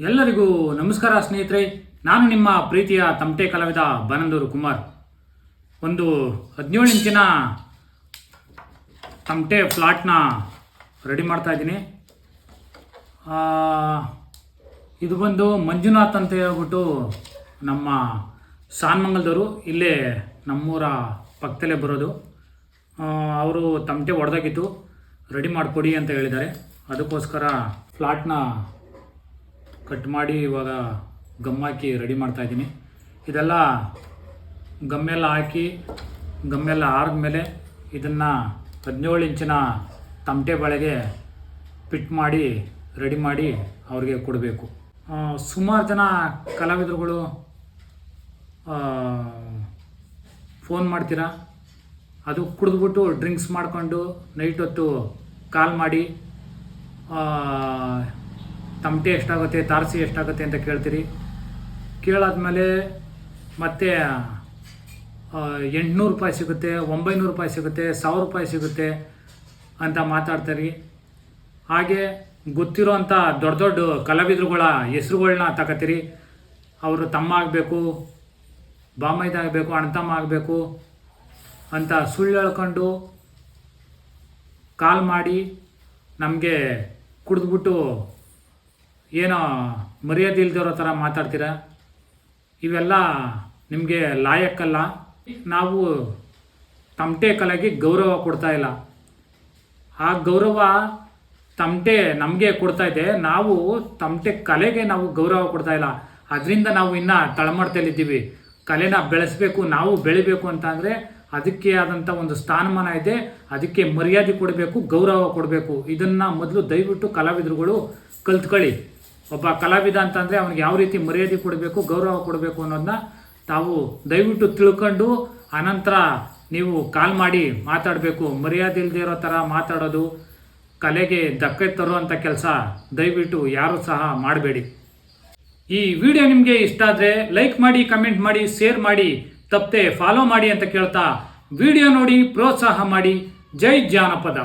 ಎಲ್ಲರಿಗೂ ನಮಸ್ಕಾರ ಸ್ನೇಹಿತರೆ. ನಾನು ನಿಮ್ಮ ಪ್ರೀತಿಯ ತಮಟೆ ಕಲಾವಿದ ಬಾನಂದೂರು ಕುಮಾರ್. ಒಂದು 17 ಇಂಚಿನ ತಮಟೆ ಫ್ಲಾಟ್ನ ರೆಡಿ ಮಾಡ್ತಾ ಇದ್ದೀನಿ. ಇದು ಬಂದು ಮಂಜುನಾಥ್ ಅಂತ ಹೇಳ್ಬಿಟ್ಟು ನಮ್ಮ ಸಾನ್ಮಂಗಲದವರು, ಇಲ್ಲೇ ನಮ್ಮೂರ ಪಕ್ಕದಲ್ಲೇ ಬರೋದು. ಅವರು ತಮಟೆ ಹೊಡೆದಾಗಿತ್ತು, ರೆಡಿ ಮಾಡಿಕೊಡಿ ಅಂತ ಹೇಳಿದ್ದಾರೆ. ಅದಕ್ಕೋಸ್ಕರ ಫ್ಲಾಟ್ನ ಕಟ್ ಮಾಡಿ ಇವಾಗ ಗಮ್ ಹಾಕಿ ರೆಡಿ ಮಾಡ್ತಾಯಿದ್ದೀನಿ. ಇದೆಲ್ಲ ಗಮ್ಮೆಲ್ಲ ಹಾಕಿ ಗಮ್ಮೆಲ್ಲ ಆರಿದ್ಮೇಲೆ ಇದನ್ನು 17 ಇಂಚಿನ ತಮಟೆ ಬಳೆಗೆ ಫಿಟ್ ಮಾಡಿ ರೆಡಿ ಮಾಡಿ ಅವ್ರಿಗೆ ಕೊಡಬೇಕು. ಸುಮಾರು ಜನ ಕಲಾವಿದರುಗಳು ಫೋನ್ ಮಾಡ್ತೀರಾ, ಅದು ಕುಡಿದ್ಬಿಟ್ಟು ಡ್ರಿಂಕ್ಸ್ ಮಾಡಿಕೊಂಡು ನೈಟ್ ಹೊತ್ತು ಕಾಲ್ ಮಾಡಿ ತಮಟೆ ಎಷ್ಟಾಗುತ್ತೆ, ತಾರಸಿ ಎಷ್ಟಾಗುತ್ತೆ ಅಂತ ಕೇಳ್ತೀರಿ. ಕೇಳಾದ್ಮೇಲೆ ಮತ್ತೆ 800 ರೂಪಾಯಿ ಸಿಗುತ್ತೆ, 900 ರೂಪಾಯಿ ಸಿಗುತ್ತೆ, 1000 ರೂಪಾಯಿ ಸಿಗುತ್ತೆ ಅಂತ ಮಾತಾಡ್ತಾರೆ. ಹಾಗೆ ಗೊತ್ತಿರೋ ಅಂಥ ದೊಡ್ಡ ದೊಡ್ಡ ಕಲಾವಿದರುಗಳ ಹೆಸ್ರುಗಳನ್ನ ತಗೋತೀರಿ. ಅವರು ತಮ್ಮ ಆಗಬೇಕು, ಬಾಮೈದ ಆಗಬೇಕು, ಅಣ್ತಮ್ಮ ಆಗಬೇಕು ಅಂತ ಸುಳ್ಳು ಹೇಳ್ಕೊಂಡು ಕಾಲ್ ಮಾಡಿ ನಮಗೆ ಕುಡಿದ್ಬಿಟ್ಟು ಏನೋ ಮರ್ಯಾದೆ ಇಲ್ದಿರೋ ಥರ ಮಾತಾಡ್ತೀರ. ಇವೆಲ್ಲ ನಿಮಗೆ ಲಾಯಕ್ಕಲ್ಲ. ನಾವು ತಮಟೆ ಕಲೆಗೆ ಗೌರವ ಕೊಡ್ತಾ ಇಲ್ಲ. ಆ ಗೌರವ ತಮಟೆ ನಮಗೆ ಕೊಡ್ತಾ ಇದೆ, ನಾವು ತಮಟೆ ಕಲೆಗೆ ನಾವು ಗೌರವ ಕೊಡ್ತಾ ಇಲ್ಲ. ಅದರಿಂದ ನಾವು ಇನ್ನೂ ತಳಮಟ್ಟದಲ್ಲಿದ್ದೀವಿ. ಕಲೆನ ಬೆಳೆಸಬೇಕು, ನಾವು ಬೆಳಿಬೇಕು ಅಂತ ಅಂದರೆ ಅದಕ್ಕೆ ಆದಂಥ ಒಂದು ಸ್ಥಾನಮಾನ ಇದೆ. ಅದಕ್ಕೆ ಮರ್ಯಾದೆ ಕೊಡಬೇಕು, ಗೌರವ ಕೊಡಬೇಕು. ಇದನ್ನು ಮೊದಲು ದಯವಿಟ್ಟು ಕಲಾವಿದರುಗಳು ಕಲ್ತ್ಕೊಳ್ಳಿ. ಒಬ್ಬ ಕಲಾವಿದ ಅಂತಂದರೆ ಅವನಿಗೆ ಯಾವ ರೀತಿ ಮರ್ಯಾದೆ ಕೊಡಬೇಕು, ಗೌರವ ಕೊಡಬೇಕು ಅನ್ನೋದನ್ನ ತಾವು ದಯವಿಟ್ಟು ತಿಳ್ಕೊಂಡು ಆನಂತರ ನೀವು ಕಾಲ್ ಮಾಡಿ ಮಾತಾಡಬೇಕು. ಮರ್ಯಾದೆ ಇಲ್ಲದೆ ಇರೋ ಥರ ಮಾತಾಡೋದು, ಕಲೆಗೆ ಧಕ್ಕೆ ತರುವಂಥ ಕೆಲಸ ದಯವಿಟ್ಟು ಯಾರೂ ಸಹ ಮಾಡಬೇಡಿ. ಈ ವಿಡಿಯೋ ನಿಮಗೆ ಇಷ್ಟ ಆದರೆ ಲೈಕ್ ಮಾಡಿ, ಕಮೆಂಟ್ ಮಾಡಿ, ಶೇರ್ ಮಾಡಿ, ತಪ್ಪದೆ ಫಾಲೋ ಮಾಡಿ ಅಂತ ಕೇಳ್ತಾ ವಿಡಿಯೋ ನೋಡಿ ಪ್ರೋತ್ಸಾಹ ಮಾಡಿ. ಜೈ ಜಾನಪದ.